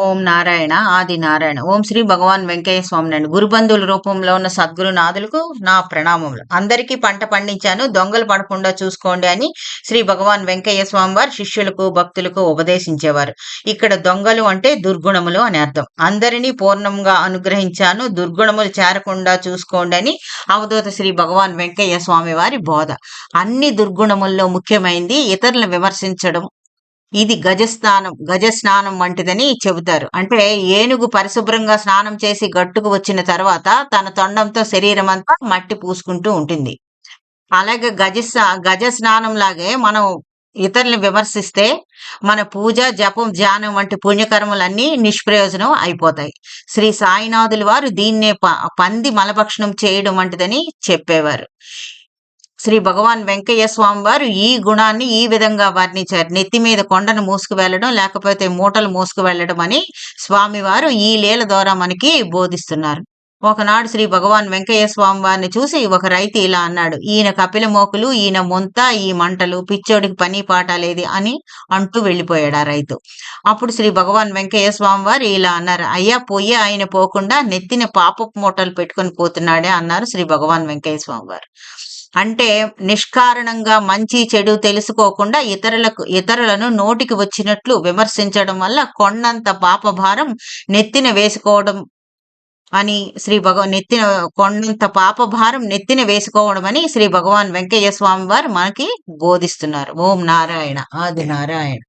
ఓం నారాయణ ఆది నారాయణ. ఓం శ్రీ భగవాన్ వెంకయ్య స్వామి నండి. గురుబంధువుల రూపంలో ఉన్న సద్గురునాథులకు నా ప్రణామములు. అందరికీ పంట పండించాను, దొంగలు పడకుండా చూసుకోండి అని శ్రీ భగవాన్ వెంకయ్య స్వామి వారు శిష్యులకు భక్తులకు ఉపదేశించేవారు. ఇక్కడ దొంగలు అంటే దుర్గుణములు అని అర్థం. అందరినీ పూర్ణంగా అనుగ్రహించాను, దుర్గుణములు చేరకుండా చూసుకోండి అని అవధూత శ్రీ భగవాన్ వెంకయ్య స్వామి వారి బోధ. అన్ని దుర్గుణముల్లో ముఖ్యమైనది ఇతరులను విమర్శించడం. ఇది గజ స్నానం వంటిదని చెబుతారు. అంటే ఏనుగు పరిశుభ్రంగా స్నానం చేసి గట్టుకు వచ్చిన తర్వాత తన తొండంతో శరీరం అంతా మట్టి పూసుకుంటూ ఉంటుంది. అలాగే గజ స్నానం లాగే మనం ఇతరుల్ని విమర్శిస్తే మన పూజ, జపం, ధ్యానం వంటి పుణ్యకర్మలన్నీ నిష్ప్రయోజనం అయిపోతాయి. శ్రీ సాయినాథుల వారు దీన్నే పంది మలభక్షణం చేయడం వంటిదని చెప్పేవారు. శ్రీ భగవాన్ వెంకయ్య స్వామి వారు ఈ గుణాన్ని ఈ విధంగా వర్ణించారు. నెత్తి మీద కొండను మోసుకు వెళ్ళడం, లేకపోతే మూటలు మోసుకు వెళ్ళడం అని స్వామివారు ఈ లీల ద్వారా మనకి బోధిస్తున్నారు. ఒకనాడు శ్రీ భగవాన్ వెంకయ్య స్వామి వారిని చూసి ఒక రైతు ఇలా అన్నాడు: ఈయన కపిల మోకులు, ఈయన ముంత, ఈ మంటలు, పిచ్చోడికి పని పాట లేది అని అంటూ వెళ్ళిపోయాడు ఆ రైతు. అప్పుడు శ్రీ భగవాన్ వెంకయ్య స్వామి వారు ఇలా అన్నారు: అయ్యా, పోయి ఆయన పోకుండా నెత్తిన పాపపు మూటలు పెట్టుకొని పోతున్నాడే అన్నారు శ్రీ భగవాన్ వెంకయ్య స్వామి వారు. అంటే నిష్కారణంగా మంచి చెడు తెలుసుకోకుండా ఇతరులను నోటికి వచ్చినట్లు విమర్శించడం వల్ల కొండంత పాపభారం నెత్తిన వేసుకోవడం అని కొండంత పాపభారం నెత్తిన వేసుకోవడం అని శ్రీ భగవాన్ వెంకయ్య స్వామి వారు మనకి బోధిస్తున్నారు. ఓం నారాయణ ఆది నారాయణ.